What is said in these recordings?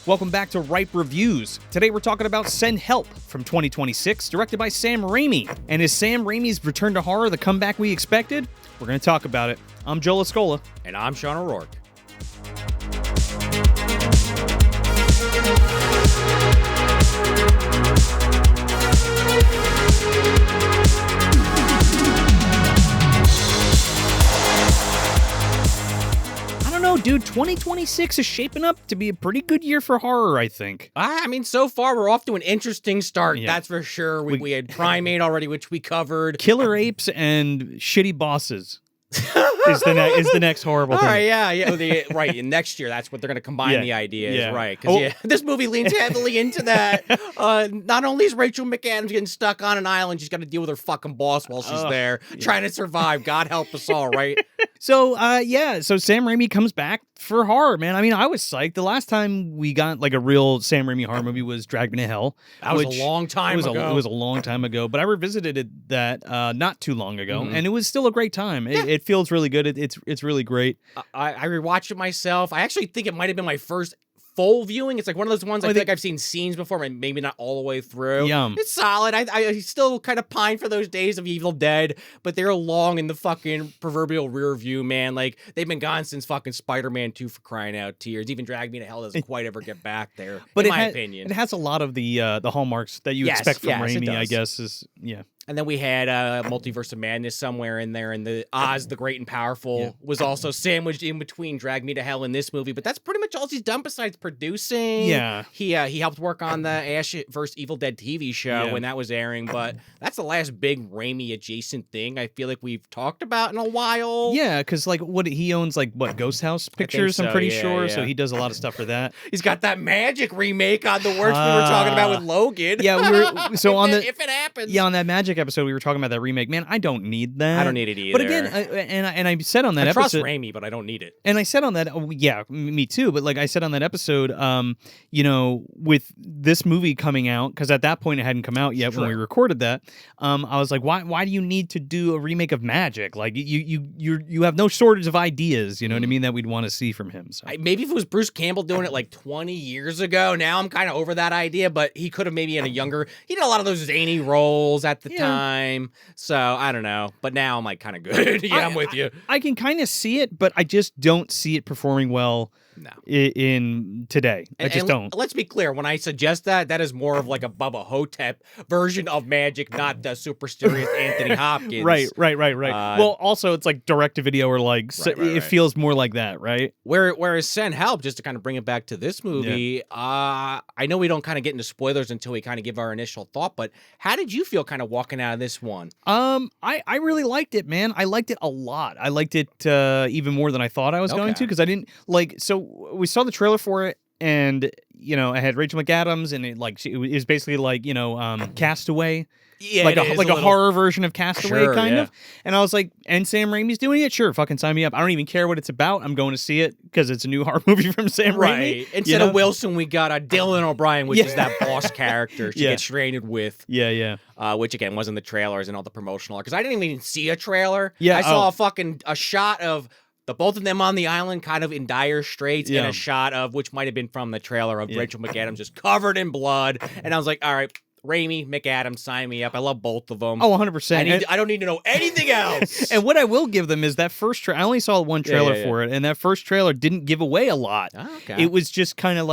Welcome back to Ripe Reviews. Today we're talking about Send Help from 2026, directed by Sam Raimi. And is Sam Raimi's return to horror the comeback we expected? We're going to talk about it. I'm Joe Lascola. And I'm Sean O'Rourke. Dude, 2026 is shaping up to be a pretty good year for horror, I think. I mean, so far we're off to an interesting start, Yeah. that's for sure. We had Primate already, which we covered. Killer apes and shitty bosses is the next horrible thing. All right, yeah. Right, and next year, that's what they're going to combine the ideas, right? Because this movie leans heavily into that. Not only is Rachel McAdams getting stuck on an island, she's got to deal with her fucking boss while she's there, trying to survive. God help us all, right? So Sam Raimi comes back for horror, man. I mean, I was psyched. The last time we got like a real Sam Raimi horror movie was Drag Me to Hell. That was a long time ago. It was a long time ago, but I revisited that not too long ago, and it was still a great time. It feels really good. It's really great. I rewatched it myself. I actually think it might have been my first full viewing. It's like one of those ones I feel like I've seen scenes before, maybe not all the way through. It's solid. I still kind of pine for those days of Evil Dead, but they're long in the fucking proverbial rear view, man. Like, they've been gone since fucking Spider-Man 2, for crying out tears. Even Drag Me to Hell doesn't quite ever get back there, but in my opinion. It has a lot of the hallmarks that you expect from Raimi, I guess. And then we had Multiverse of Madness somewhere in there, and the Oz the Great and Powerful was also sandwiched in between Drag Me to Hell and this movie. But that's pretty much all he's done besides producing. Yeah. He helped work on the Ash vs. Evil Dead TV show when that was airing, but that's the last big Raimi adjacent thing I feel like we've talked about in a while. Yeah, because he owns Ghost House Pictures, I'm pretty sure. Yeah. So he does a lot of stuff for that. He's got that Magic remake on the works we were talking about with Logan. Yeah, if it happens. Yeah, on that Magic episode, we were talking about that remake. Man, I don't need that. I don't need it either. But again, I said on that I episode, trust Raimi, but I don't need it. And I said on that, me too. But I said on that episode, with this movie coming out, because at that point it hadn't come out yet when we recorded that. I was like, why do you need to do a remake of Magic? Like you have no shortage of ideas. You know what I mean? That we'd want to see from him. So. Maybe if it was Bruce Campbell doing it 20 years ago, now I'm kind of over that idea. But he could have maybe in a younger. He did a lot of those zany roles at the time. So I don't know. But now I'm kind of good. I'm with you. I can kind of see it, but I just don't see it performing well. No. In today. I just don't. Let's be clear. When I suggest that is more of a Bubba Hotep version of Magic, not the super serious Anthony Hopkins. Right. Well, also, it's direct-to-video or it feels more like that, right? Whereas Send Help, just to kind of bring it back to this movie, I know we don't kind of get into spoilers until we kind of give our initial thought, but how did you feel kind of walking out of this one? I really liked it, man. I liked it a lot. I liked it even more than I thought I was going to, because I didn't so we saw the trailer for it, and I had Rachel McAdams, and it was basically Castaway. Yeah, a horror version of Castaway, kind of. And I was like, and Sam Raimi's doing it? Sure, fucking sign me up. I don't even care what it's about. I'm going to see it because it's a new horror movie from Sam Raimi. Instead of Wilson, we got Dylan O'Brien, which is that boss character she gets stranded with. Yeah. Which, again, was in the trailers and all the promotional art. Because I didn't even see a trailer. Yeah, I saw a shot of the both of them on the island kind of in dire straits, and a shot of, which might have been from the trailer, of Rachel McAdams just covered in blood. And I was like, all right, Raimi, McAdams, sign me up. I love both of them. Oh, 100%. I don't need to know anything else. And what I will give them is that first trailer. I only saw one trailer for it, and that first trailer didn't give away a lot. Oh, okay. It was just kind of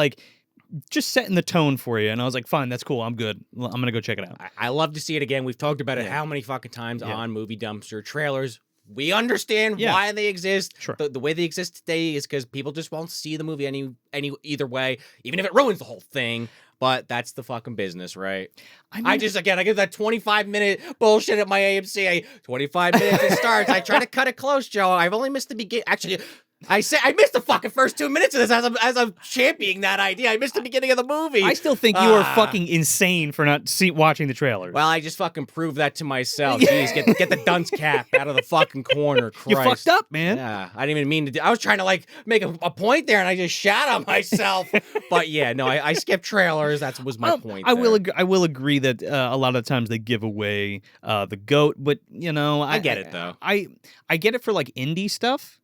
just setting the tone for you. And I was like, fine, that's cool. I'm good. I'm going to go check it out. I love to see it again. We've talked about it how many fucking times on Movie Dumpster trailers. We understand why they exist. Sure. The way they exist today is because people just won't see the movie any either way, even if it ruins the whole thing. But that's the fucking business, right? I give that 25-minute bullshit at my AMC. 25 minutes it starts. I try to cut it close, Joe. I've only missed the beginning. Actually, I missed the fucking first 2 minutes of this as I'm championing that idea. I missed the beginning of the movie. I still think you are fucking insane for not watching the trailer. Well, I just fucking proved that to myself. Jeez, get the dunce cap out of the fucking corner. Christ. You fucked up, man. Yeah, I didn't even mean to I was trying to make a point there, and I just shot on myself. But yeah, no, I skipped trailers. That was my point. I will agree that a lot of times they give away the goat, but I get it though. I get it for indie stuff.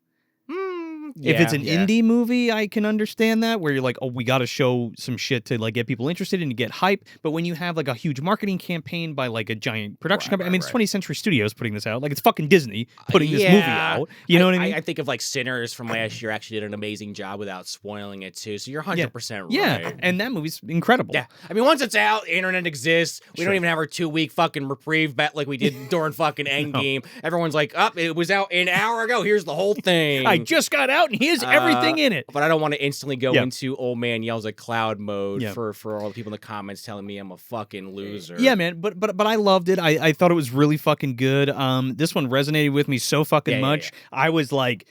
If it's an indie movie, I can understand that, where you're like, oh, we got to show some shit to like get people interested and to get hype. But when you have like a huge marketing campaign by like a giant production company, I mean, it's 20th Century Studios putting this out. Like, it's fucking Disney putting this movie out. You know what I mean? I think of like Sinners from last year actually did an amazing job without spoiling it too. So you're 100% right. Yeah, and that movie's incredible. Yeah, I mean, once it's out, the internet exists. We don't even have our 2-week fucking reprieve bet like we did during fucking Endgame. Everyone's like, it was out an hour ago. Here's the whole thing. I just got out, and here's everything in it. But I don't want to instantly go into old man yells at cloud mode for all the people in the comments telling me I'm a fucking loser. Yeah, man. But I loved it. I thought it was really fucking good. This one resonated with me so fucking much. I was like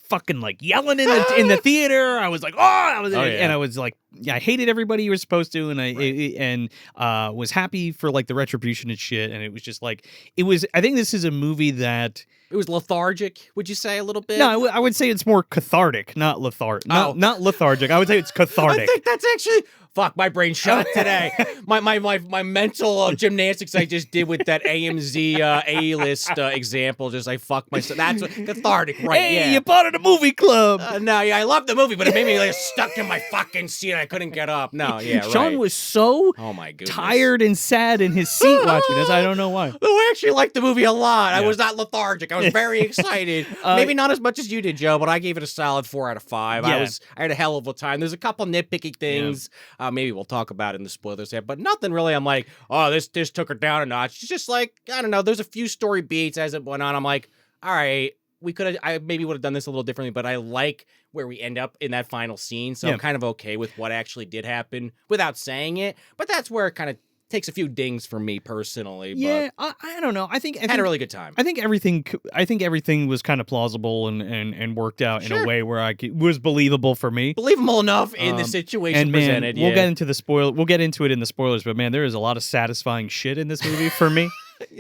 fucking like yelling in the theater. I was like, and I was like, I hated everybody you were supposed to, and was happy for like the retribution and shit. And it was just like, I think this is a movie that. It was lethargic, would you say, a little bit? No, I would say it's more cathartic, not lethargic. Not lethargic. I would say it's cathartic. I think that's actually... Fuck, my brain shot today. my mental gymnastics I just did with that AMZ A-list example, just like fuck myself. That's what, cathartic, right? Hey, you're part of the movie club. I love the movie, but it made me like stuck in my fucking seat. I couldn't get up. No, Sean was so tired and sad in his seat watching this. I don't know why. I actually liked the movie a lot. I was not lethargic. I was very excited. Maybe not as much as you did, Joe, but I gave it a solid 4 out of 5. I had a hell of a time. There's a couple nitpicky things. Maybe we'll talk about it in the spoilers there, but nothing really. I'm like, oh, this took her down a notch. It's just like, I don't know. There's a few story beats as it went on. I'm like, all right, I maybe would have done this a little differently, but I like where we end up in that final scene. So I'm kind of okay with what actually did happen without saying it. But that's where it kind of takes a few dings for me personally. Yeah, but I don't know. I had a really good time. I think everything was kind of plausible and worked out in a way where was believable for me. Believable enough in the situation and presented. We'll get into we'll get into it in the spoilers, but man, there is a lot of satisfying shit in this movie for me.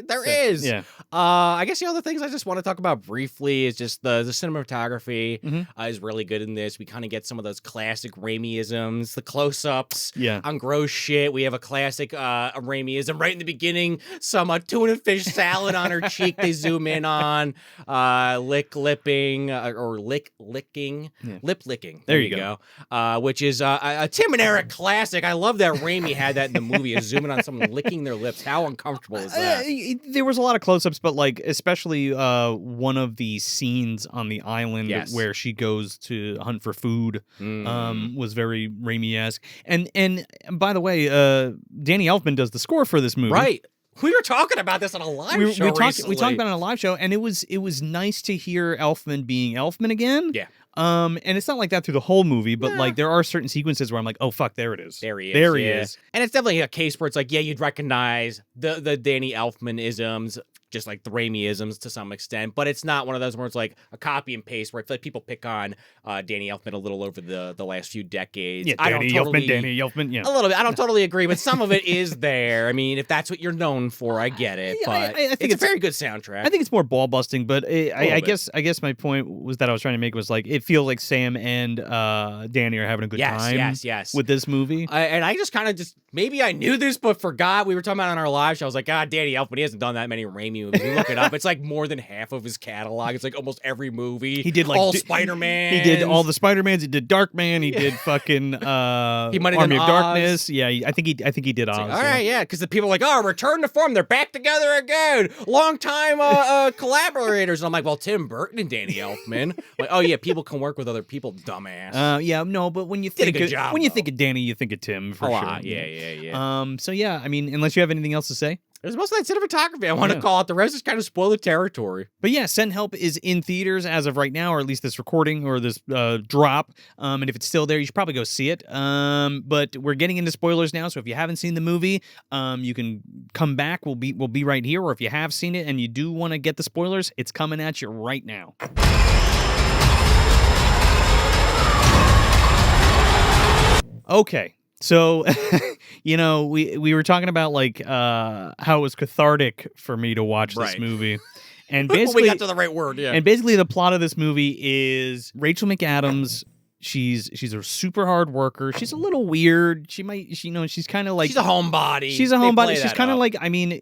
There is. Yeah. I guess the other things I just want to talk about briefly is just the cinematography is really good in this. We kind of get some of those classic Raimi-isms, the close-ups on gross shit. We have a classic Raimi-ism right in the beginning. Some tuna fish salad on her cheek they zoom in on. Lip licking. There you go. Which is a Tim and Eric classic. I love that Raimi had that in the movie, is zooming on someone licking their lips. How uncomfortable is that? There was a lot of close-ups, but like especially one of the scenes on the island where she goes to hunt for food was very Raimi-esque. And by the way, Danny Elfman does the score for this movie. Right. We were talking about this on a live show recently. We talked about it on a live show, and it was nice to hear Elfman being Elfman again. Yeah. And it's not like that through the whole movie, but like there are certain sequences where I'm like, oh fuck, there it is. There he is. And it's definitely a case where it's like, you'd recognize the Danny Elfman-isms, just like the Raimi-isms to some extent, but it's not one of those where it's like a copy and paste where I feel like people pick on Danny Elfman a little over the last few decades. Yeah, Danny Elfman, yeah. A little bit. I don't totally agree, but some of it is there. I mean, if that's what you're known for, I get it. But I think it's a very good soundtrack. I think it's more ball busting, but I guess my point was that I was trying to make was like it feels like Sam and Danny are having a good time with this movie. And I just kind of maybe I knew this but forgot. We were talking about it on our live show. I was like, Danny Elfman, he hasn't done that many Raimi movies. You look it up. It's like more than half of his catalog. It's like almost every movie. He did like all Spider-Man. He did all the Spider-Mans. He did Darkman. He did fucking he might have Army done of Oz. Darkness. Yeah, I think he did Oz. Like, all right, yeah, because the people are like, return to form. They're back together again. Long time collaborators. And I'm like, well, Tim Burton and Danny Elfman. Like, oh yeah, people can work with other people, dumbass. Yeah, no, but when you think think of Danny, you think of Tim for sure. Yeah. So yeah, I mean, unless you have anything else to say. There's most of that cinematography I want to call it. The rest is kind of spoiler territory. But yeah, Send Help is in theaters as of right now, or at least this recording or this drop. And if it's still there, you should probably go see it. But we're getting into spoilers now, so if you haven't seen the movie, you can come back. We'll be right here. Or if you have seen it and you do want to get the spoilers, it's coming at you right now. Okay. So, we were talking about like how it was cathartic for me to watch this movie. And basically we got to the right word, yeah. And basically the plot of this movie is Rachel McAdams. She's a super hard worker. She's a little weird. She's kind of like she's a homebody. She's a homebody. She's kind of like, I mean,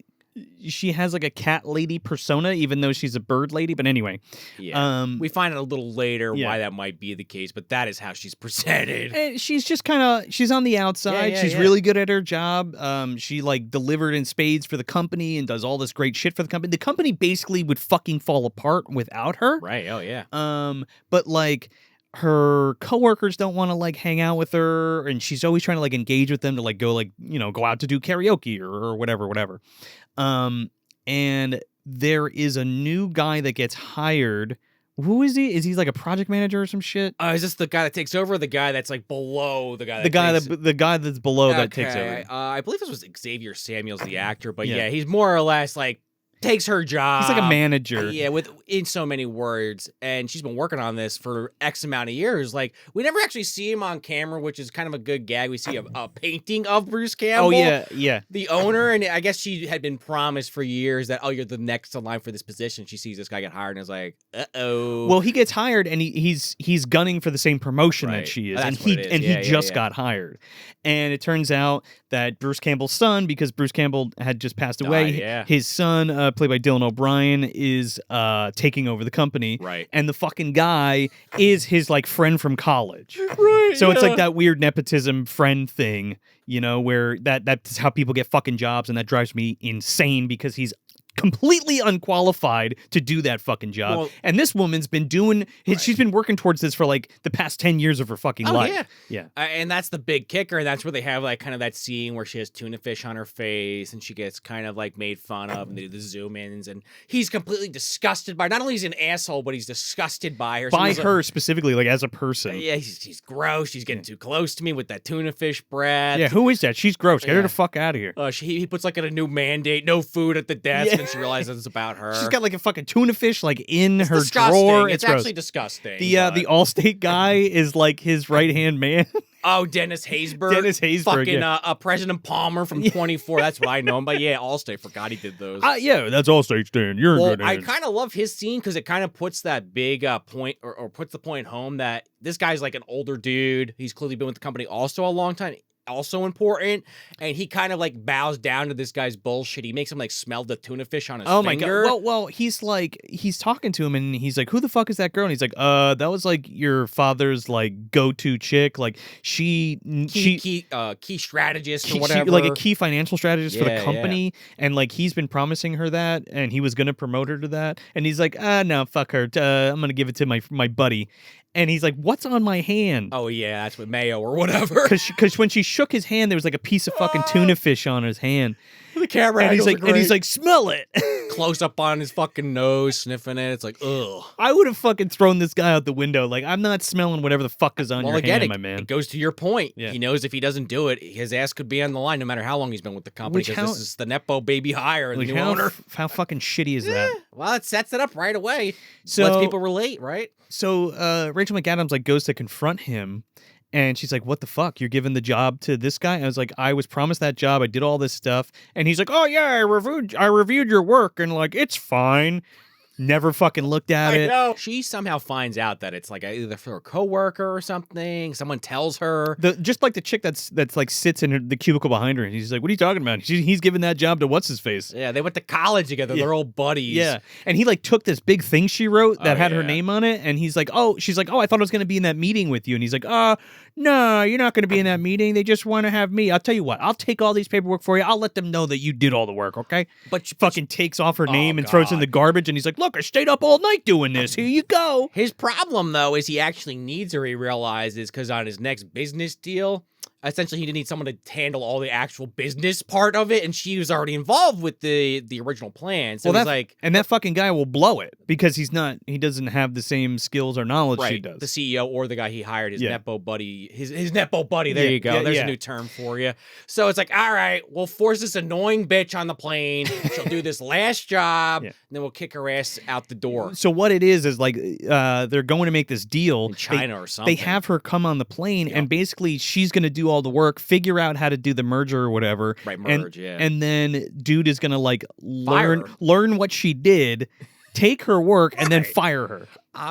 she has like a cat lady persona, even though she's a bird lady. But anyway, we find out a little later why that might be the case, but that is how she's presented. And she's just kind of she's on the outside. She's really good at her job. She like delivered in spades for the company and does all this great shit for the company. The company basically would fucking fall apart without her. Right. Oh yeah. But like, her coworkers don't want to like hang out with her, and she's always trying to like engage with them to like go like, you know, go out to do karaoke or whatever. And there is a new guy that gets hired. Who is he? Is he like a project manager or some shit? Is this the guy that takes over? Or the guy that's like below the guy? The guy that's below that takes over. I believe this was Xavier Samuels, the actor, but yeah, he's more or less like takes her job. He's like a manager. Yeah, in so many words. And she's been working on this for X amount of years. Like, we never actually see him on camera, which is kind of a good gag. We see a painting of Bruce Campbell. Oh, yeah. The owner. And I guess she had been promised for years that, you're the next in line for this position. She sees this guy get hired and is like, uh-oh. Well, he gets hired and he's gunning for the same promotion that she is. That's he just got hired. And it turns out that Bruce Campbell's son, because Bruce Campbell had just passed away, his son, played by Dylan O'Brien, is taking over the company. Right. And the fucking guy is his like friend from college. Right. So it's like that weird nepotism friend thing, you know, where that's how people get fucking jobs, and that drives me insane because he's completely unqualified to do that fucking job. Well, and this woman's been doing she's been working towards this for like the past 10 years of her fucking life. Yeah. And that's the big kicker. And that's where they have like kind of that scene where she has tuna fish on her face and she gets kind of like made fun of, and they do the zoom ins, and he's completely disgusted by, not only is he an asshole, but he's disgusted by her. By her specifically, like as a person. Yeah, she's gross. She's getting too close to me with that tuna fish breath. Yeah, who is that? She's gross. Get her the fuck out of here. He puts like in a new mandate, no food at the desk. Yeah. She realizes it's about her. She's got like a fucking tuna fish like in her drawer. It's actually disgusting. The Allstate guy is like his right hand man. Oh, Dennis Haysbert. Fucking President Palmer from 24. That's what I know him by. Yeah, Allstate. Forgot he did those. Yeah, that's Allstate, Stan. You're in good hands. I kind of love his scene because it kind of puts that big point or puts the point home that this guy's like an older dude. He's clearly been with the company also a long time. Also important, and he kind of like bows down to this guy's bullshit. He makes him like smell the tuna fish on his finger. My god! Well, he's talking to him, and he's like, "Who the fuck is that girl?" And he's like, that was like your father's like go-to chick, like key strategist or whatever, like a key financial strategist for the company, and like he's been promising her that, and he was gonna promote her to that, and he's like, no, fuck her, I'm gonna give it to my buddy. And he's like, "What's on my hand?" Oh yeah, that's with mayo or whatever. Because when she shook his hand, there was like a piece of fucking tuna fish on his hand. The camera, and he's like, "Smell it." Close up on his fucking nose, sniffing it. It's like, ugh. I would have fucking thrown this guy out the window. Like, I'm not smelling whatever the fuck is on your hand, my man. It goes to your point. Yeah. He knows if he doesn't do it, his ass could be on the line no matter how long he's been with the company. Because this is the Nepo baby hire and the new owner. How fucking shitty is that? Well, it sets it up right away. So lets people relate, right? So Rachel McAdams like goes to confront him. And she's like, "What the fuck? You're giving the job to this guy?" And I was like, "I was promised that job. I did all this stuff." And he's like, "Oh yeah, I reviewed your work, and like it's fine." Never fucking looked at it. Know. She somehow finds out that it's like either for a coworker or something. Someone tells her. Just like the chick that's like sits in the cubicle behind her, and he's like, "What are you talking about?" He's giving that job to what's his face. Yeah, they went to college together. They're old buddies. Yeah, and he like took this big thing she wrote that had her name on it, and he's like, she's like, "Oh, I thought I was gonna be in that meeting with you," and he's like, "No, you're not gonna be in that meeting. They just want to have me. I'll tell you what. I'll take all these paperwork for you. I'll let them know that you did all the work, okay?" But she fucking takes off her name and throws it in the garbage, and he's like, "Look, I stayed up all night doing this. Here you go." His problem, though, is he actually needs her, he realizes, because on his next business deal, essentially he didn't need someone to handle all the actual business part of it, and she was already involved with the original plan. So and that fucking guy will blow it because he doesn't have the same skills or knowledge she does. The CEO or the guy he hired, his Nepo buddy, his Nepo buddy. There you go. There's a new term for you. So it's like, all right, we'll force this annoying bitch on the plane. She'll do this last job, and then we'll kick her ass out the door. So what it is like they're going to make this deal in China or something. They have her come on the plane, and basically she's going to do all the work, figure out how to do the merger or whatever. Right, merge, and then dude is going to like learn what she did, take her work, and then fire her.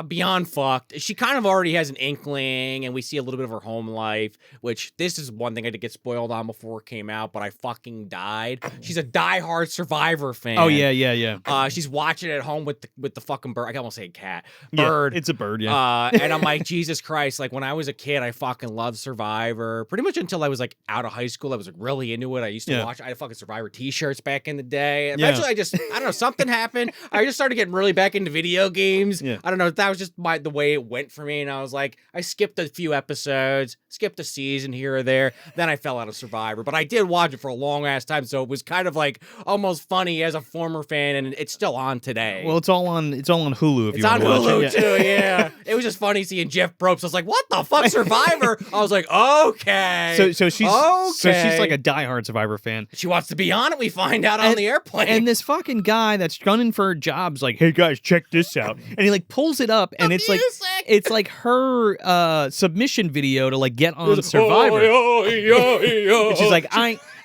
Beyond fucked. She kind of already has an inkling, and we see a little bit of her home life, which this is one thing I did get spoiled on before it came out, but I fucking died. She's a diehard Survivor fan. Oh, yeah. She's watching it at home with the fucking bird. I can almost say cat. Bird. Yeah, it's a bird, yeah. And I'm like, Jesus Christ. Like, when I was a kid, I fucking loved Survivor. Pretty much until I was, like, out of high school. I was, like, really into it. I used to watch. I had fucking Survivor t-shirts back in the day. Eventually, I don't know, something happened. I just started getting really back into video games. Yeah. I don't know. That was just the way it went for me. And I was like, I skipped a few episodes, skipped a season here or there. Then I fell out of Survivor. But I did watch it for a long ass time. So it was kind of like almost funny as a former fan. And it's still on today. Well, it's all on Hulu if you want to watch it. It's on Hulu too, yeah. It was just funny seeing Jeff Probst. I was like, what the fuck, Survivor? I was like, okay. So she's like a diehard Survivor fan. She wants to be on it, we find out on the airplane. And this fucking guy that's gunning for jobs like, hey guys, check this out. And he like pulls it up and it's like her submission video to like get on Survivor. And she's like,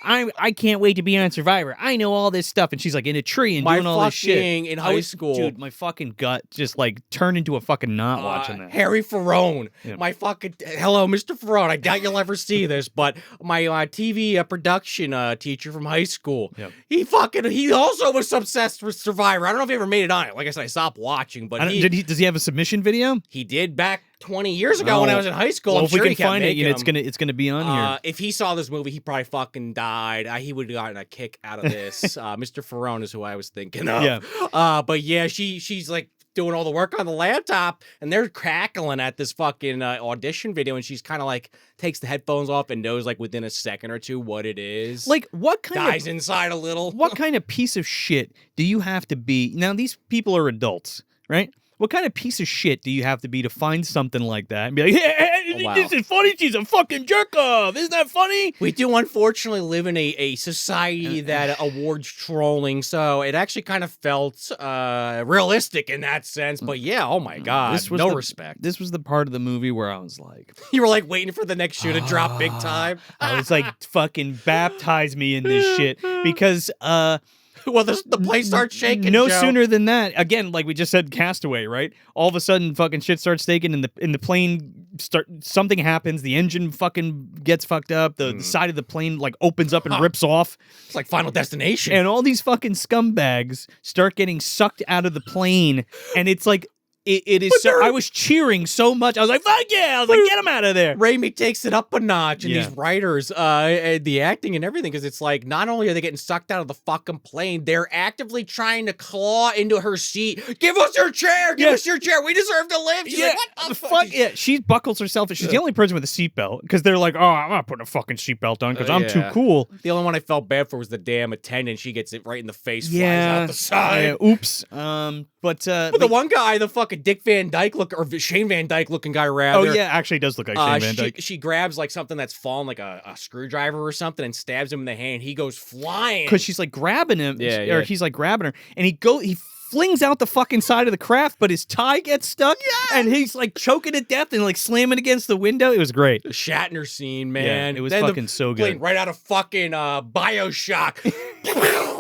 I can't wait to be on Survivor. I know all this stuff. And she's like in a tree and doing all this shit. In high school. Dude, my fucking gut just like turned into a fucking knot watching that. Harry Ferrone. Yeah. My fucking, hello, Mr. Ferrone. I doubt you'll ever see this, but my TV production teacher from high school, he also was obsessed with Survivor. I don't know if he ever made it on it. Like I said, I stopped watching, but does he have a submission video? He did back 20 years ago when I was in high school. Well, I'm if sure we can find it, it's gonna be on here. If he saw this movie, he probably fucking died. He would have gotten a kick out of this. Mr. Ferrone is who I was thinking of. Yeah. But yeah, she's like doing all the work on the laptop, and they're cackling at this fucking audition video, and she's kind of like takes the headphones off and knows like within a second or two what it is. Like what kind dies inside a little. What kind of piece of shit do you have to be? Now these people are adults, right? What kind of piece of shit do you have to be to find something like that and be like, hey, this is funny, she's a fucking jerk off. Isn't that funny? We do unfortunately live in a society that awards trolling, so it actually kind of felt realistic in that sense. But yeah, oh my God, respect. This was the part of the movie where I was like... You were like waiting for the next shoe to drop big time? I was like, fucking baptize me in this shit. Because... well, the place starts shaking. No Joe. Sooner than that. Again, like we just said, Castaway, right? All of a sudden, fucking shit starts shaking, and the plane something happens. The engine fucking gets fucked up. The side of the plane like opens up and rips off. It's like Final Destination. And all these fucking scumbags start getting sucked out of the plane, and it's like. It is so. I was cheering so much. I was like, "Fuck yeah!" I was like, "Get him out of there!" Raimi takes it up a notch, and these writers, the acting and everything, because it's like not only are they getting sucked out of the fucking plane, they're actively trying to claw into her seat. Give us your chair! Give us your chair! We deserve to live! She's like, "What the fuck?" Yeah, she buckles herself. She's the only person with a seatbelt because they're like, "Oh, I'm not putting a fucking seatbelt on because I'm too cool." The only one I felt bad for was the damn attendant. She gets it right in the face, flies out the side. Oops. But the one guy, the fucking Dick Van Dyke or Shane Van Dyke looking guy, rather. Oh yeah, actually does look like Shane Van Dyke. She grabs like something that's fallen, like a screwdriver or something, and stabs him in the hand. He goes flying because she's like grabbing him, or he's like grabbing her, and he flings out the fucking side of the craft, but his tie gets stuck, and he's like choking to death and like slamming against the window. It was great. The Shatner scene, man. Yeah, it was fucking so good. Right out of fucking BioShock.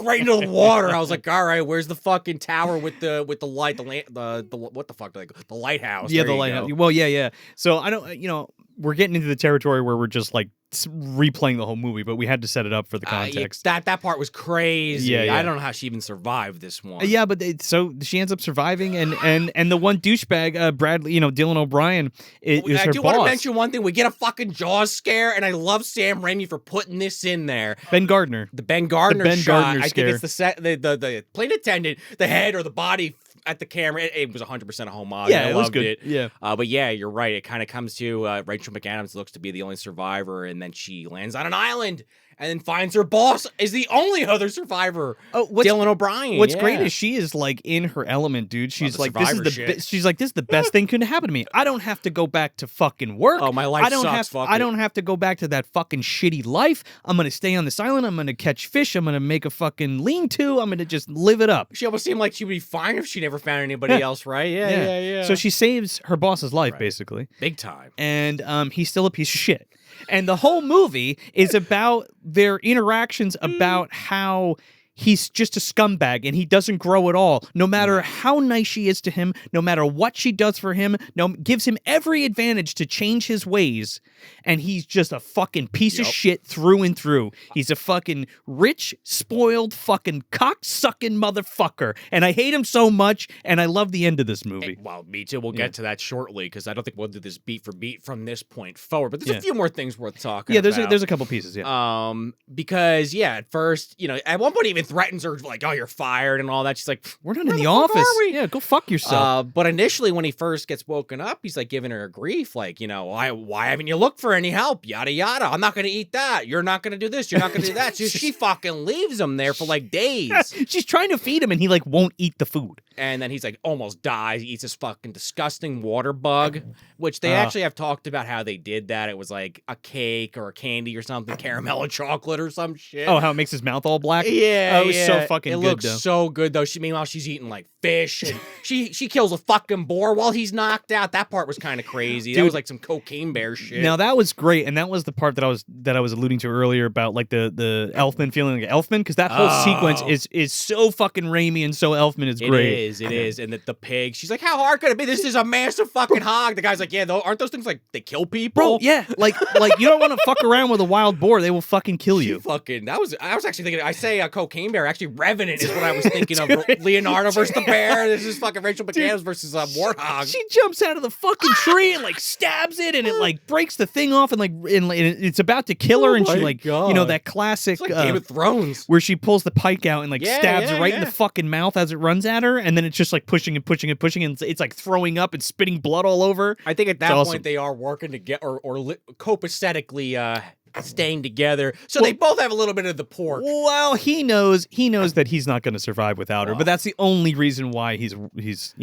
Right into the water. I was like, all right, where's the fucking tower with the light, the what the fuck, like the lighthouse? Yeah, the lighthouse. Well, yeah. So I don't, we're getting into the territory where we're just like replaying the whole movie, but we had to set it up for the context. That part was crazy. Yeah. I don't know how she even survived this one. Yeah, but so she ends up surviving, and the one douchebag, Bradley, Dylan O'Brien, is her boss. I do want to mention one thing. We get a fucking Jaws scare, and I love Sam Raimi for putting this in there. Ben Gardner. The Ben Gardner shot. I scare. think it's the plane attendant, the head or the body at the camera. It was 100% a homage. Yeah, I loved it. Yeah. But yeah, you're right. It kind of comes to Rachel McAdams looks to be the only survivor, and then she lands on an island and then finds her boss is the only other survivor. Dylan O'Brien. What's great is she is like in her element, dude. She's like, this is the best thing could happen to me. I don't have to go back to fucking work. Oh, my life sucks. I don't have to go back to that fucking shitty life. I'm gonna stay on this island. I'm gonna catch fish. I'm gonna make a fucking lean-to. I'm gonna just live it up. She almost seemed like she would be fine if she never found anybody else, right? Yeah. So she saves her boss's life, basically. Big time. And he's still a piece of shit. And the whole movie is about their interactions, about how he's just a scumbag and he doesn't grow at all. No matter how nice she is to him, no matter what she does for him, gives him every advantage to change his ways, and he's just a fucking piece of shit through and through. He's a fucking rich, spoiled, fucking cock-sucking motherfucker, and I hate him so much, and I love the end of this movie. Well, me too. We'll get to that shortly, because I don't think we'll do this beat for beat from this point forward, but there's a few more things worth talking about. Yeah, there's a couple pieces, because, at first, at one point he even threatens her, like, oh, you're fired and all that. She's like, we're not in the office. Yeah, go fuck yourself. But initially, when he first gets woken up, he's like giving her a grief, like, why haven't you looked for any help? Yada yada. I'm not gonna eat that. You're not gonna do this. You're not gonna do that. So she fucking leaves him there for like days. She's trying to feed him, and he like won't eat the food. And then he's like almost dies. He eats this fucking disgusting water bug, which they actually have talked about how they did that. It was like a cake or a candy or something, caramel and chocolate or some shit. Oh, how it makes his mouth all black? Yeah. Oh, it was so fucking good. It looks so good though. Meanwhile, she's eating like fish, and she kills a fucking boar while he's knocked out. That part was kind of crazy. Dude, that was like some cocaine bear shit. Now that was great, and that was the part that I was alluding to earlier about like the Elfman feeling like Elfman, because that whole sequence is so fucking Raimi and so Elfman is great. It is, and the pig. She's like, how hard could it be? This is a massive fucking hog. The guy's like, yeah, aren't those things like they kill people? Bro, yeah, like you don't want to fuck around with a wild boar; they will fucking kill you. I was actually thinking. I say a cocaine bear. Actually, Revenant is what I was thinking of. Leonardo versus the bear. This is fucking Rachel McAdams versus Warthog. She jumps out of the fucking tree and like stabs it, and it like breaks the thing off, and it's about to kill her, and she like that classic it's like Game of Thrones where she pulls the pike out and like stabs it right in the fucking mouth as it runs at her, and then it's just like pushing and pushing and pushing, and it's like throwing up and spitting blood all over. I think at that point they are working to get or copacetically staying together, so they both have a little bit of the pork. Well, he knows that he's not going to survive without her, but that's the only reason why he's he's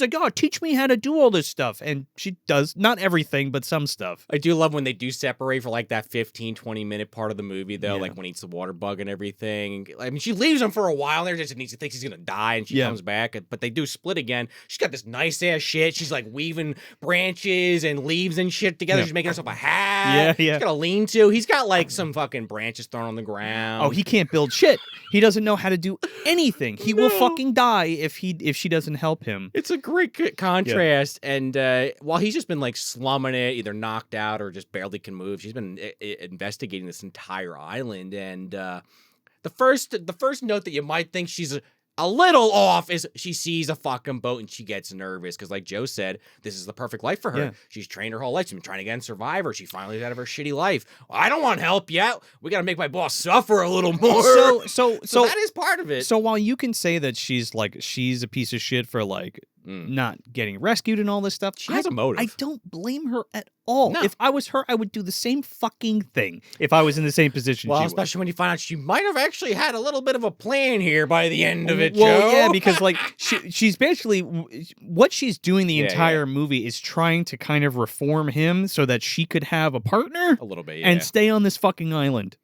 like, oh, teach me how to do all this stuff, and she does not everything, but some stuff. I do love when they do separate for like that 15-20 minute part of the movie though, like when he eats the water bug and everything. I mean, she leaves him for a while there, just thinks he's gonna die, and she comes back, but they do split again. She's got this nice ass shit. She's like weaving branches and leaves and shit together. She's making herself a hat. She's got a lean to. He's got like some fucking branches thrown on the ground. Oh, he can't build shit. He doesn't know how to do anything. He will fucking die if she doesn't help him. It's a great contrast. And while he's just been like slumming it, either knocked out or just barely can move, she's been investigating this entire island. And the first note that you might think she's a little off is she sees a fucking boat and she gets nervous because, like Joe said, this is the perfect life for her. Yeah. She's trained her whole life. She's been trying to get in Survivor. She finally is out of her shitty life. Well, I don't want help yet. We got to make my boss suffer a little more. So that is part of it. So while you can say that she's a piece of shit for like not getting rescued and all this stuff, she has a motive. I don't blame her at all. No. If I was her, I would do the same fucking thing if I was in the same position. Well, especially when you find out she might have actually had a little bit of a plan here by the end of it, well, Joe. Yeah, because like she's basically what she's doing the entire movie is trying to kind of reform him so that she could have a partner a little bit, and stay on this fucking island.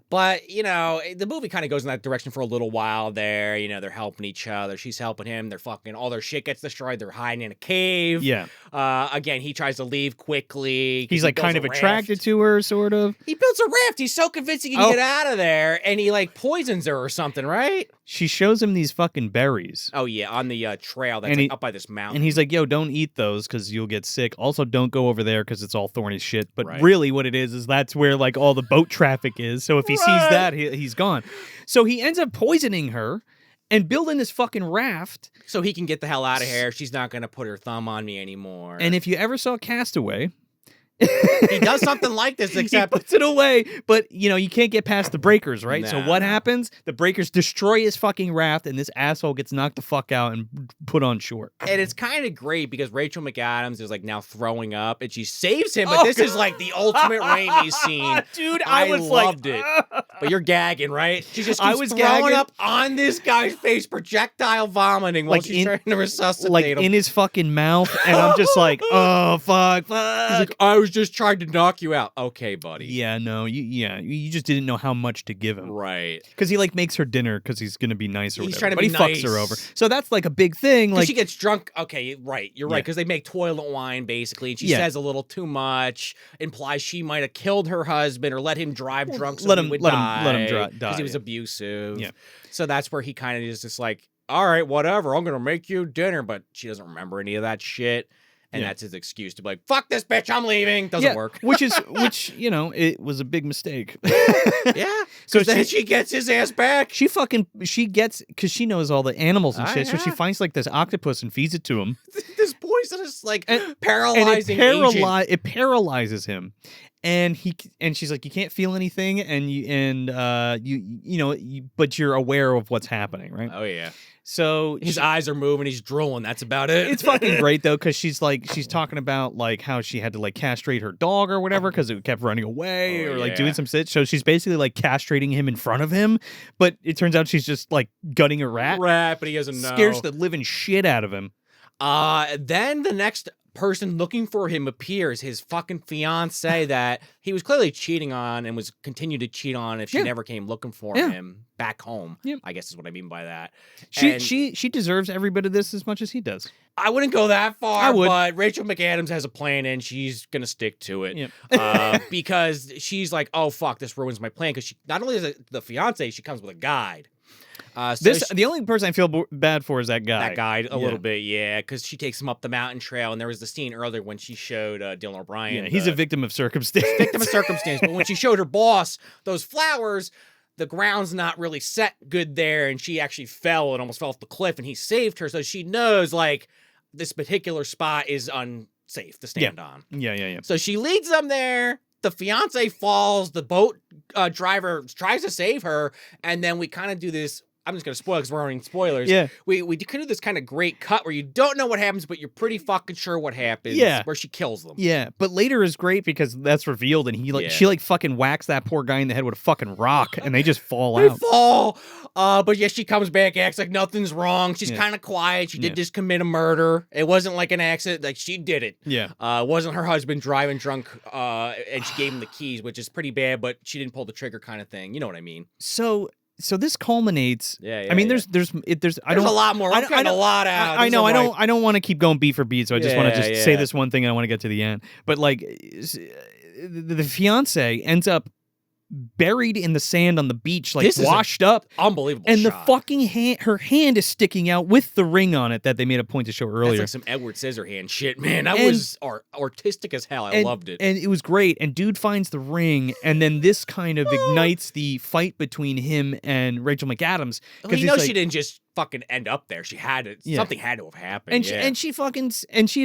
But, the movie kind of goes in that direction for a little while there. They're helping each other. She's helping him. They're fucking, all their shit gets destroyed. They're hiding in a cave. Yeah. Again, he tries to leave quickly. He's like kind of attracted to her, sort of. He builds a raft. He's so convinced he can get out of there. And he like poisons her or something, right? She shows him these fucking berries. Oh, yeah. On the trail that's up by this mountain. And he's like, yo, don't eat those because you'll get sick. Also, don't go over there because it's all thorny shit. But really what it is that's where like all the boat traffic is. So if he sees that, he's gone. So he ends up poisoning her and building this fucking raft. So he can get the hell out of here. She's not going to put her thumb on me anymore. And if you ever saw Castaway... he does something like this, except he puts it away, but you can't get past the breakers, right? Nah, so what happens? The breakers destroy his fucking raft, and this asshole gets knocked the fuck out and put on shore. And it's kind of great because Rachel McAdams is like now throwing up, and she saves him. But this is like the ultimate Raimi scene, dude. I loved it. But you're gagging, right? She just keeps throwing up on this guy's face, projectile vomiting while she's trying to resuscitate him, in his fucking mouth, and I'm just like, oh fuck. He's like, I was was just trying to knock you out. Okay, buddy. Yeah, no, you just didn't know how much to give him. Right. Because he, like, makes her dinner because he's going to be nice or He's whatever. trying to but be he fucks her nice. over. So that's, like, a big thing. Like, she gets drunk. Okay, right. You're right. Because they make toilet wine, basically. And she says a little too much. Implies she might have killed her husband or let him drive drunk so he would die. Let him die. Because he was abusive. Yeah. So that's where he kind of is just like, all right, whatever. I'm going to make you dinner. But she doesn't remember any of that shit. And that's his excuse to be like, fuck this bitch, I'm leaving. Doesn't work. which, it was a big mistake. Yeah. So then she gets his ass back. She gets, because she knows all the animals and shit. So she finds, like, this octopus and feeds it to him. This poisonous, like, paralyzing agent. It paralyzes him. And she's like, you can't feel anything, but you're aware of what's happening, right? Oh yeah. So his eyes are moving, he's drooling. That's about it. It's fucking great though, because she's talking about like how she had to like castrate her dog or whatever because it kept running away or like doing some shit. So she's basically like castrating him in front of him, but it turns out she's just like gutting a rat. But he doesn't know. Scares the living shit out of him. Then the next person looking for him appears, his fucking fiance that he was clearly cheating on and was continued to cheat on if she never came looking for him back home. I guess is what I mean by that. She deserves every bit of this as much as he does. I wouldn't go that far, but Rachel McAdams has a plan and she's gonna stick to it. Because she's like, oh fuck, this ruins my plan. Because she not only is it the fiance, she comes with a guide. The only person I feel bad for is that guy. That guy, a little bit, because she takes him up the mountain trail, and there was the scene earlier when she showed Dylan O'Brien. Yeah, he's a victim of circumstance. But when she showed her boss those flowers, the ground's not really set good there, and she actually fell and almost fell off the cliff, and he saved her, so she knows, like, this particular spot is unsafe to stand on. Yeah. So she leads them there. The fiance falls. The boat driver tries to save her, and then we kind of do this. I'm just going to spoil because we're running spoilers. Yeah. We could do this kind of great cut where you don't know what happens, but you're pretty fucking sure what happens. Yeah. Where she kills them. Yeah. But later is great because that's revealed and she like fucking whacks that poor guy in the head with a fucking rock and they just fall out. They fall. But she comes back, acts like nothing's wrong. She's kind of quiet. She did just commit a murder. It wasn't like an accident. Like she did it. Yeah. It wasn't her husband driving drunk and she gave him the keys, which is pretty bad, but she didn't pull the trigger kind of thing. You know what I mean? So this culminates. I mean, there's a lot more. I'm cutting a lot out. I know. I don't want to keep going beat for beat. So I just want to say this one thing, and I want to get to the end. But like, the fiance ends up buried in the sand on the beach, like washed up. Unbelievable. And shot. the fucking her hand is sticking out with the ring on it that they made a point to show earlier. That's like some Edward Scissorhand shit, man. That was artistic as hell. I loved it. And it was great. And dude finds the ring, and then this kind of ignites the fight between him and Rachel McAdams. Because he knows she didn't just fucking end up there. She had to. Something had to have happened. And she admits it. She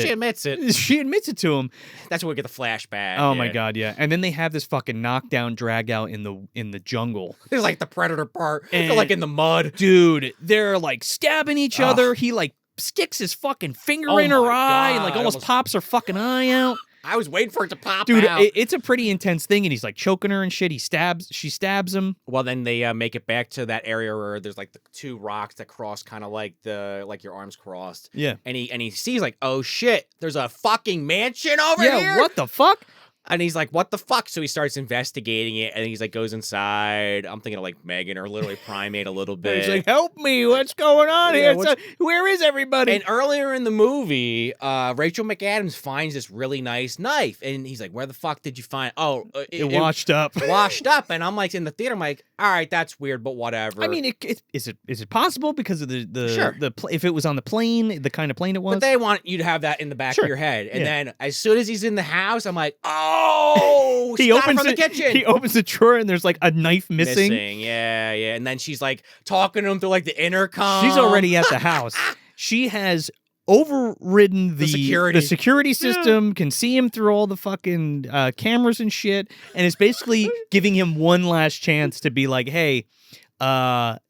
admits it. She admits it to him. That's where we get the flashback. Oh my god, yeah. And then they have this fucking knockdown drag out in the jungle. There's like the predator part. They're like in the mud. Dude, they're like stabbing each other. He like sticks his fucking finger in her eye and like almost pops her fucking eye out. I was waiting for it to pop Dude, out. It's a pretty intense thing, and he's like choking her and shit. She stabs him. Well, then they make it back to that area where there's like the two rocks that cross, kind of like your arms crossed. Yeah. And he sees like, oh shit, there's a fucking mansion over here. Yeah, what the fuck? And he's like, what the fuck? So he starts investigating it, and he's like, goes inside. I'm thinking of like Megan or literally Primate a little bit. He's like, help me, what's going on here? Where is everybody? And earlier in the movie, Rachel McAdams finds this really nice knife, and he's like, where the fuck did you find? Oh, it washed up. Washed up, and I'm like, in the theater, I'm like, all right, that's weird, but whatever. I mean, is it possible because of Sure. if it was on the plane, the kind of plane it was? But they want you to have that in the back of your head, and then as soon as he's in the house, I'm like, oh, he opens from the kitchen. He opens the drawer and there's like a knife missing. Yeah. And then she's like talking to him through like the intercom. She's already at the house. She has overridden the security system, can see him through all the fucking cameras and shit, and is basically giving him one last chance to be like, hey,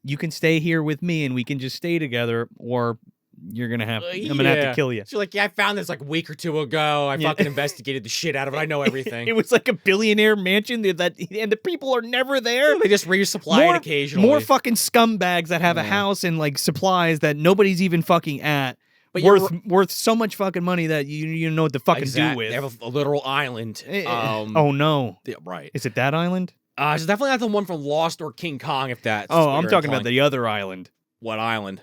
you can stay here with me and we can just stay together, or I'm gonna have to kill you. She's like, I found this like a week or two ago. I fucking investigated the shit out of it. I know everything. It was like a billionaire mansion and the people are never there. They just resupply it occasionally. More fucking scumbags that have a house and like supplies that nobody's even fucking at. But worth so much fucking money that you know what to fucking do with. They have a literal island. Oh no! Yeah, right. Is it that island? It's definitely not the one from Lost or King Kong. If that's I'm talking about the other island. What island?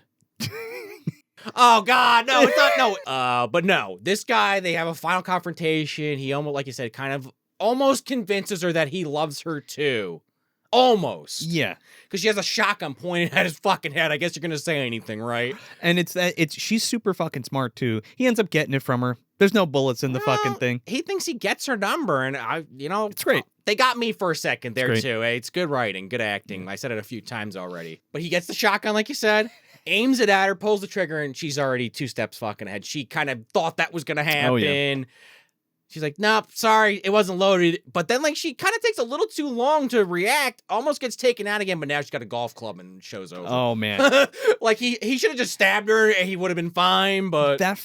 Oh God, no, it's not. No, but no, this guy. They have a final confrontation. He almost, like you said, kind of almost convinces her that he loves her too. Almost. Yeah. Because she has a shotgun pointed at his fucking head. I guess you're gonna say anything, right? And she's super fucking smart too. He ends up getting it from her. There's no bullets in the fucking thing. He thinks he gets her number, and it's great. They got me for a second there too. Hey, it's good writing, good acting. I said it a few times already. But he gets the shotgun, like you said, aims it at her, pulls the trigger, and she's already 2 steps fucking ahead. She kind of thought that was gonna happen. Oh, yeah. She's like, nope, sorry, it wasn't loaded. But then, like, she kind of takes a little too long to react, almost gets taken out again, but now she's got a golf club and show's over. Oh, man. Like, he should have just stabbed her and he would have been fine, but... That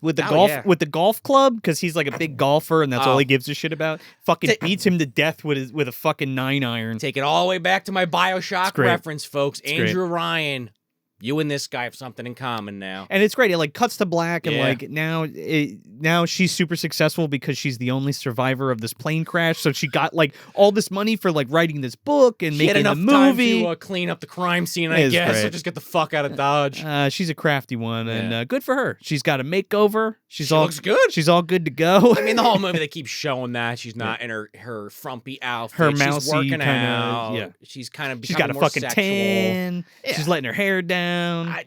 with the golf club, because he's like a big golfer and that's all he gives a shit about, fucking beats him to death with a fucking 9-iron. Take it all the way back to my BioShock reference, folks. Andrew Ryan. You and this guy have something in common now. And it's great. It like cuts to black and like now she's super successful because she's the only survivor of this plane crash. So she got like all this money for like writing this book and making a movie. Time to clean up the crime scene, I guess. Or just get the fuck out of Dodge. She's a crafty one and good for her. She's got a makeover. She looks good. She's all good to go. I mean, the whole movie they keep showing that she's not in her frumpy outfit. Her mousy she's working out. Yeah. She's kind of she's got a fucking sexual. Tan. Yeah. She's letting her hair down. I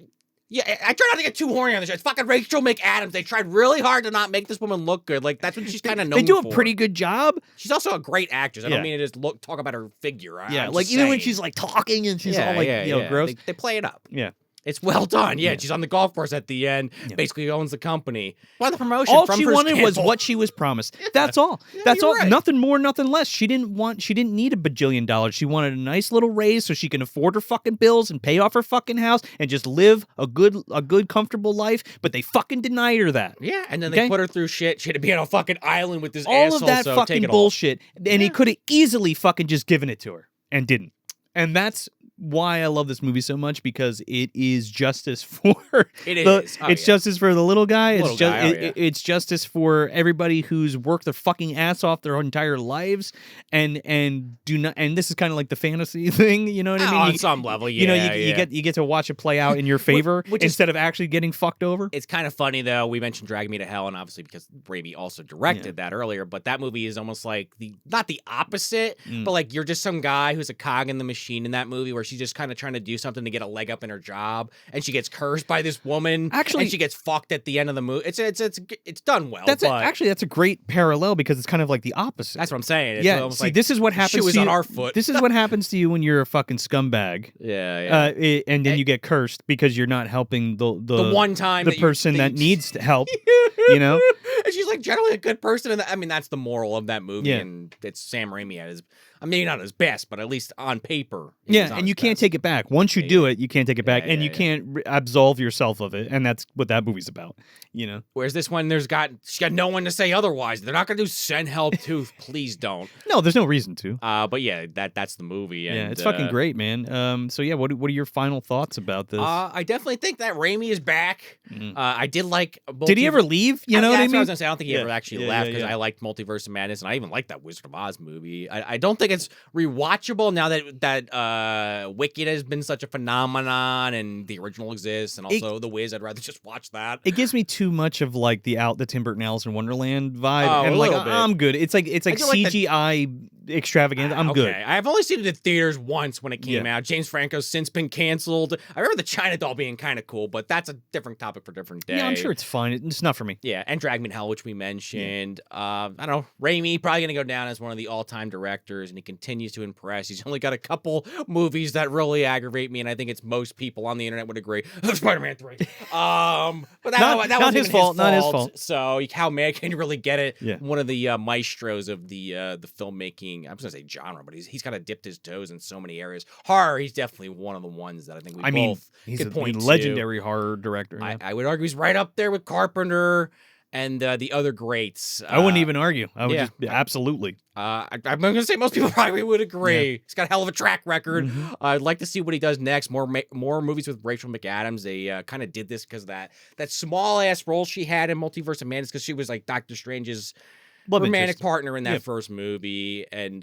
try not to get too horny on the show. It's fucking Rachel McAdams. They tried really hard to not make this woman look good. Like, that's what she's kind of known for. They do a pretty good job. She's also a great actress. I don't mean to just talk about her figure. Yeah, like even when she's like talking and she's all like, gross. They play it up. Yeah. It's well done. Yeah, she's on the golf course at the end. Yeah. Basically owns the company. Why the promotion? All she wanted was what she was promised. That's all. That's all. Right. Nothing more, nothing less. She didn't need $1 bajillion. She wanted a nice little raise so she can afford her fucking bills and pay off her fucking house and just live a good, comfortable life. But they fucking denied her that. Yeah, and then they put her through shit. She had to be on a fucking island with this all asshole. Of that fucking bullshit. And he could have easily fucking just given it to her and didn't. And that's why I love this movie so much, because it is justice for it's justice for the little guy. It's justice for everybody who's worked their fucking ass off their entire lives and do not. And this is kind of like the fantasy thing, you know what I mean? On some level, you get to watch it play out in your favor instead of actually getting fucked over. It's kind of funny though. We mentioned Drag Me to Hell, and obviously because Raimi also directed that earlier, but that movie is almost like not the opposite, but like you're just some guy who's a cog in the machine in that movie where she's just kind of trying to do something to get a leg up in her job, and she gets cursed by this woman. Actually, and she gets fucked at the end of the movie. It's done well. That's a great parallel because it's kind of like the opposite. That's what I'm saying. It's see, this is what happens. She was on our foot. This is what happens to you when you're a fucking scumbag. And then you get cursed because you're not helping the one time the person that needs to help. You know, and she's like generally a good person. And I mean, that's the moral of that movie. And it's Sam Raimi at his. I mean, not his best, but at least on paper. Yeah, and you can't take it back. Once you do it, you can't take it back, and you can't absolve yourself of it, and that's what that movie's about, you know? Whereas this one, she's got no one to say otherwise. They're not going to do send help too. Please don't. No, there's no reason to. But yeah, that's the movie. And, it's fucking great, man. So yeah, what are your final thoughts about this? I definitely think that Raimi is back. I did like... Did he ever leave? You know what I mean? What I was going to say. I don't think he ever actually left, because I liked Multiverse of Madness, and I even liked that Wizard of Oz movie. I don't think it's rewatchable now that Wicked has been such a phenomenon and the original exists, and also The Wiz. I'd rather just watch that. It gives me too much of like the Tim Burton Alice in Wonderland vibe, and like I'm good. It's like CGI extravaganza. I'm good. I've only seen it in theaters once when it came out. James Franco's since been canceled. I remember the China Doll being kind of cool, but that's a different topic for a different day. Yeah, I'm sure it's fine. It's not for me. Yeah, and Drag Me to Hell, which we mentioned. I don't know. Raimi probably gonna go down as one of the all-time directors, and he continues to impress. He's only got a couple movies that really aggravate me, and I think it's most people on the internet would agree. Spider-Man 3. But that wasn't his fault. Not his fault. So how mad can you really get it? Yeah. One of the maestros of the filmmaking. I was gonna say genre, but he's kind of dipped his toes in so many areas. Horror, he's definitely one of the ones that I think he's a legendary horror director. I would argue he's right up there with Carpenter and the other greats. I wouldn't even argue. I would just absolutely. I'm going to say most people probably would agree. Yeah. He's got a hell of a track record. I'd like to see what he does next. More movies with Rachel McAdams. They kind of did this because of that small ass role she had in Multiverse of Madness, because she was like Doctor Strange's romantic partner in that first movie, and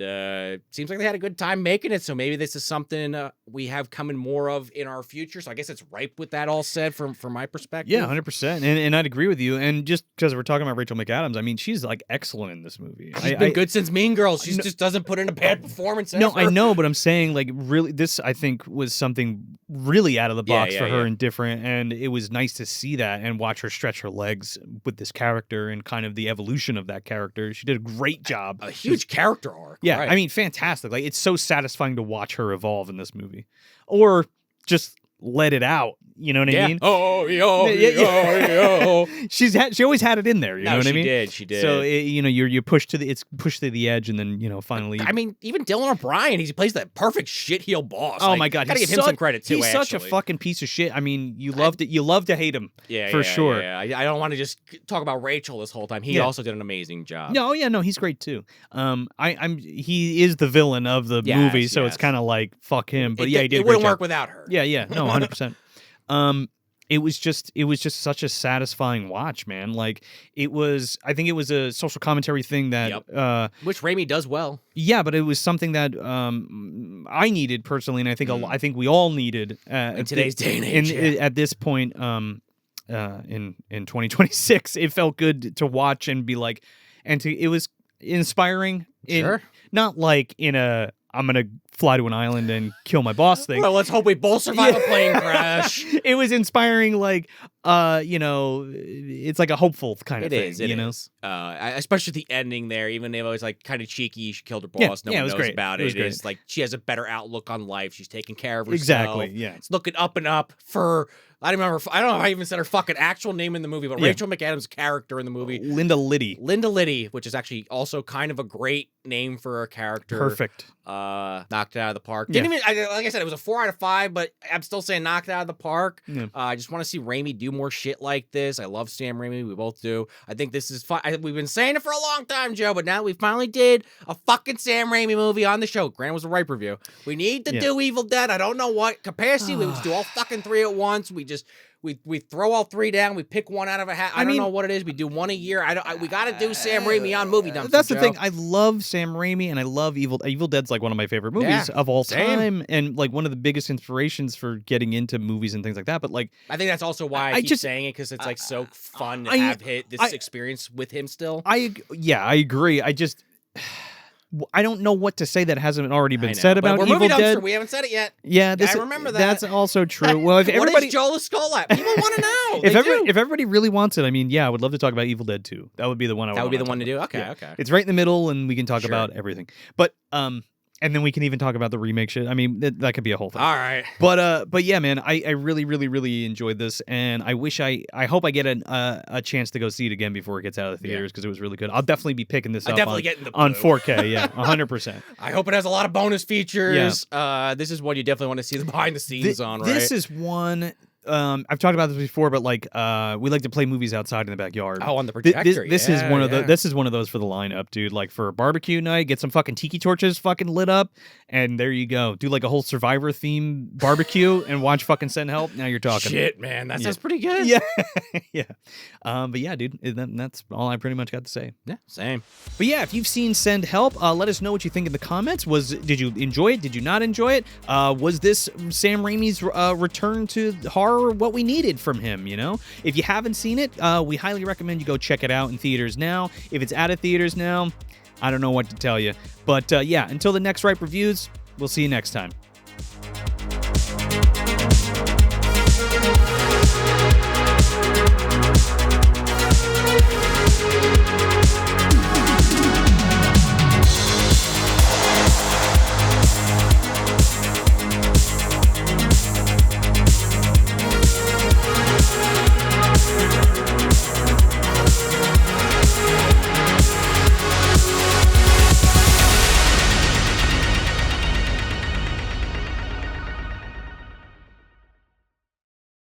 seems like they had a good time making it, so maybe this is something we have coming more of in our future, so I guess it's ripe with that all said from my perspective. Yeah, 100%, and I'd agree with you, and just because we're talking about Rachel McAdams, I mean, she's like excellent in this movie. She's been good since Mean Girls. She just doesn't put in a bad performance ever. No, I know, but I'm saying, like, really, this, I think, was something really out of the box for her and different, and it was nice to see that and watch her stretch her legs with this character and kind of the evolution of that character. She did a great job. A huge character arc. Yeah, right. I mean, fantastic. Like, it's so satisfying to watch her evolve in this movie. Or just let it out. You know what I mean? Oh, yo. She always had it in there. You know what I mean? She did. So you're pushed to the edge, and then finally. I mean, even Dylan O'Brien, he plays that perfect shit heel boss. Oh my god, gotta give him some credit too. He's such a fucking piece of shit. I mean, you love to hate him. For sure. Yeah. I don't want to just talk about Rachel this whole time. He also did an amazing job. No, he's great too. He is the villain of the movie, so it's kind of like fuck him. But he did. It wouldn't work without her. Yeah. No, 100%. It was just such a satisfying watch, man. Like, I think it was a social commentary thing that which Raimi does well. Yeah, but it was something that I needed personally, and I think we all needed in today's day and age. At this point, in 2026, it felt good to watch and be like, it was inspiring. Sure. Not like in a I'm gonna fly to an island and kill my boss thing. Well, let's hope we both survive a plane crash. It was inspiring, like, it's like a hopeful kind of thing. It is. Especially the ending there, even though it was like kind of cheeky, she killed her boss, no one knows about it. It's like she has a better outlook on life. She's taking care of herself. Exactly, yeah. It's looking up and up for, I don't know if I even said her fucking actual name in the movie, but Rachel McAdams' character in the movie. Linda Liddy, which is actually also kind of a great name for a character. Perfect. Knocked it out of the park. Like I said, it was a 4 out of 5, but I'm still saying knocked it out of the park. Yeah. I just want to see Raimi do more shit like this. I love Sam Raimi. We both do. I think this is fun. We've been saying it for a long time, Joe, but now we finally did a fucking Sam Raimi movie on the show. Granted, it was a ripe review. We need to do Evil Dead. I don't know what capacity. We just do all fucking 3 at once. We throw all 3 down. We pick one out of a hat. I don't know what it is. We do 1 a year. We got to do Sam Raimi on Movie Dumpster. That's the thing. I love Sam Raimi, and I love Evil Dead's like one of my favorite movies of all time, and like one of the biggest inspirations for getting into movies and things like that. But like, I think that's also why I keep saying it, because it's like so fun to have this experience with him still. I agree. I don't know what to say that hasn't already been said about Evil Movie Dead. Dumpster. We haven't said it yet. Yeah, I remember that. That's also true. Well, if everybody, what is Joel Skull at? People want to know. If everybody really wants it, I mean, I would love to talk about Evil Dead 2. That would be the one. That would be the one to do. Okay. It's right in the middle, and we can talk about everything. But and then we can even talk about the remake shit. I mean, that could be a whole thing. All right. But yeah, man, I really, really, really enjoyed this, and I wish I hope I get a chance to go see it again before it gets out of the theaters, because it was really good. I'll definitely be picking this up on 4K. Yeah, 100%. I hope it has a lot of bonus features. Yeah. This is one you definitely want to see the behind the scenes on, right? This is one. I've talked about this before, but like, we like to play movies outside in the backyard. Oh, on the projector. This is one of the. This is one of those for the lineup, dude. Like for a barbecue night, get some fucking tiki torches fucking lit up, and there you go. Do like a whole Survivor theme barbecue and watch fucking Send Help. Now you're talking. Shit, man, that sounds pretty good. Yeah, yeah. But yeah, dude, that's all I pretty much got to say. Yeah, same. But yeah, if you've seen Send Help, let us know what you think in the comments. Did you enjoy it? Did you not enjoy it? Was this Sam Raimi's return to horror what we needed from him? If you haven't seen it, we highly recommend you go check it out in theaters now. If it's out of theaters now, I don't know what to tell you. But yeah, until the next Ripe Reviews, we'll see you next time.